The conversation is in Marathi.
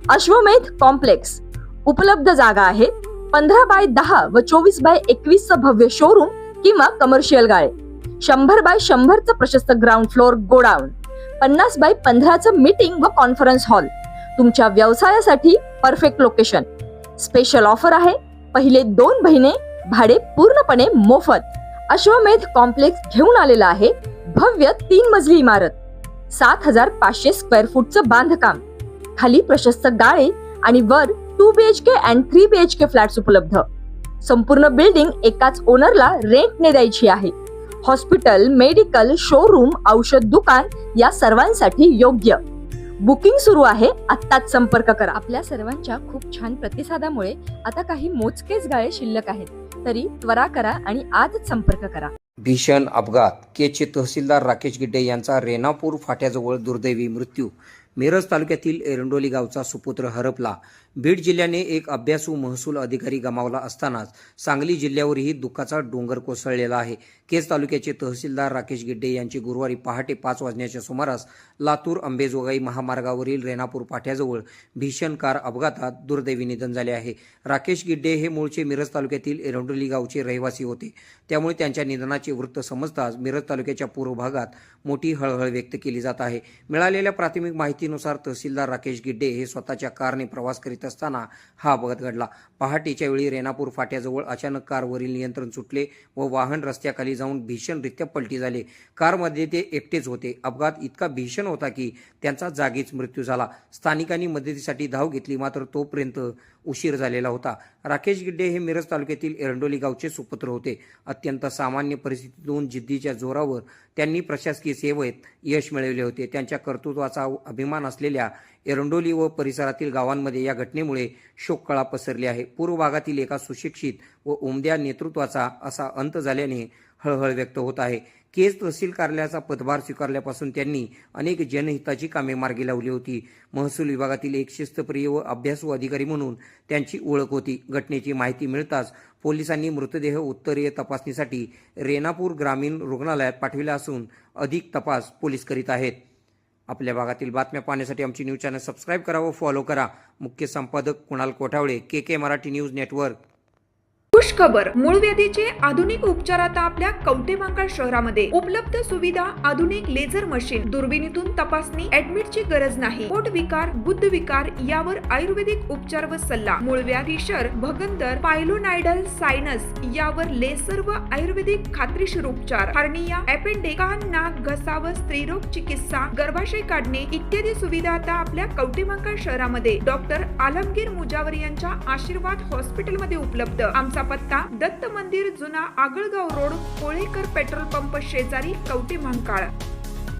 अश्वमेध कॉम्प्लेक्स उपलब्ध जागा आहे 15x10 व 24x21 भव्य शोरूम किंवा कमर्शियल गाळे, 100x100 प्रशस्त ground floor godown, 50x15 meeting व कॉन्फरन्स हॉल. तुमच्या व्यवसायासाठी परफेक्ट लोकेशन. स्पेशल ऑफर आहे, पहिले 2 महिने भाडे पूर्णपणे मोफत. अश्वमेध कॉम्प्लेक्स घेऊन आलेला आहे भव्य 3 मजली इमारत, 7500 स्क्वेअर फूटचं बांधकाम, खाली प्रशस्त गाळे आणि वर 2 BHK and 3 BHK फ्लॅट्स उपलब्ध. संपूर्ण बिल्डिंग एकाच ओनरला रेंटने द्यायची आहे. हॉस्पिटल, मेडिकल, शोरूम, औषध दुकान या सर्वांसाठी योग्य. बुकिंग सुरू आहे, आत्ताच संपर्क करा. आपल्या सर्वांच्या खूप छान प्रतिसादामुळे आता काही मोजकेच गाळे शिल्लक आहेत, तरी त्वरा करा आणि आजच संपर्क करा. भीषण अपघात. केजचे तहसीलदार राकेश गिड्डे यांचा रेणापूर फाट्याजवळ दुर्दैवी मृत्यू. मिरज तालुक्यातील एरंडोली गावचा सुपुत्र हरपला. बीड जिल्ह्याने एक अभ्यासू महसूल अधिकारी गमावला असतानाच सांगली जिल्ह्यावरही दुःखाचा डोंगर कोसळलेला आहे. केज तालुक्याचे तहसीलदार राकेश गिड्डे यांचे गुरुवारी पहाटे 5 वाजण्याच्या सुमारास लातूर अंबेजोगाई महामार्गावरील रेणापूर फाट्याजवळ भीषण कार अपघातात दुर्दैवी निधन झाले आहे. राकेश गिड्डे हे मूळचे मिरज तालुक्यातील एरंडोली गावचे रहिवासी होते. त्यामुळे त्यांच्या निधनाचे वृत्त समजताच मिरज तालुक्याच्या पूर्व भागात मोठी हळहळ व्यक्त केली जात आहे. मिळालेल्या प्राथमिक माहितीनुसार तहसीलदार राकेश गिड्डे हे स्वतःच्या कारने प्रवास करीत असताना हा अपघात घडला. पहाटेच्या वेळी रेणापूर फाट्याजवळ अचानक कारवरील नियंत्रण सुटले व वाहन रस्त्याखाली जाऊन भीषणरित्या पलटी झाले. कारमध्ये ते एकटेच होते. अपघात इतका भीषण होता की त्यांचा जागीच मृत्यू झाला. स्थानिकांनी मदतीसाठी धाव घेतली, मात्र तोपर्यंत उशीर झालेला होता. राकेश गिड्डे हे मिरज तालुक्यातील एरंडोली गावचे सुपुत्र होते. अत्यंत सामान्य परिस्थितीतून जिद्दीच्या जोरावर त्यांनी प्रशासकीय सेवेत यश मिळवले होते. त्यांच्या कर्तृत्वाचा अभिमान असलेल्या एरंडोली व परिसरातील गावांमध्ये या घटनेमुळे शोककळा पसरली आहे. पूर्व भागातील एका सुशिक्षित व उमद्या नेतृत्वाचा असा अंत झाल्याने हळहळ व्यक्त होत आहे. केज तहसील कार्यालयाचा पदभार स्वीकारल्यापासून त्यांनी अनेक जनहिताची कामे मार्गी लावली होती. महसूल विभागातील एक शिस्तप्रिय व अभ्यासू अधिकारी म्हणून त्यांची ओळख होती. घटनेची माहिती मिळताच पोलिसांनी मृतदेह उत्तरीय तपासणीसाठी रेणापूर ग्रामीण रुग्णालयात पाठविला असून अधिक तपास पोलीस करीत आहेत. आपल्या भागातील बातम्या पाहण्यासाठी आमची न्यूज चॅनल सबस्क्राईब करा व फॉलो करा. मुख्य संपादक Kunal Kothawale, KK Marathi news network. खुश खबर. मूळव्याधीचे आधुनिक उपचार आता आपल्या कवठेमहांकाळ शहरामध्ये उपलब्ध. सुविधा आधुनिक लेझर मशीन, दुर्बिणीतून तपासणी, ऍडमिटची गरज नाही. पोट विकार, गुद्ध विकार यावर आयुर्वेदिक उपचार व सल्ला. मूळव्याधी, शर, भगंदर, पायलोनायडल, सायनस यावर लेसर व आयुर्वेदिक खात्रीशीर उपचार. हर्निया, अपेंडिक्स, कान, नाक, घसा व स्त्रीरोग चिकित्सा, गर्भाशय काढणे इत्यादी सुविधा आता आपल्या कवठेमहांकाळ शहरामध्ये डॉक्टर आलमगीर मुजावर यांच्या आशीर्वाद हॉस्पिटलमध्ये उपलब्ध. आमचा पत्ता दत्त मंदिर, जुना Agalgaon road, Kolekar petrol pump शेजारी, कवठेमहांकाळ.